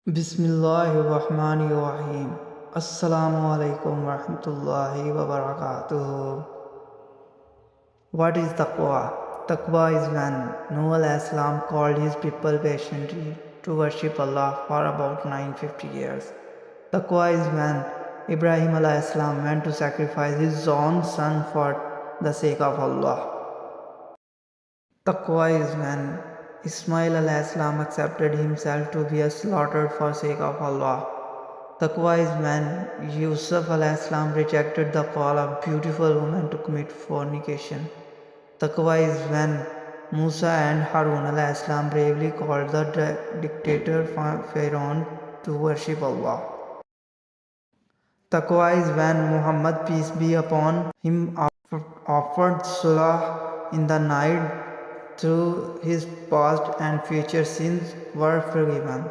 Bismillahirrahmanirrahim. Assalamu alaikum warahmatullahi wabarakatuh. What is Taqwa? Taqwa is when Nuh alayhi salam called his people patiently to worship Allah for about 950 years. Taqwa is when Ibrahim alayhi salam went to sacrifice his own son for the sake of Allah. Taqwa is when Ismail alayhi salam accepted himself to be slaughtered for sake of Allah. Taqwa is when Yusuf alayhi salam rejected the call of beautiful women to commit fornication. Taqwa is when Musa and Harun alayhi salam bravely called the dictator Pharaoh to worship Allah. Taqwa is when Muhammad, peace be upon him, offered salah in the night. Through his past and future sins were forgiven.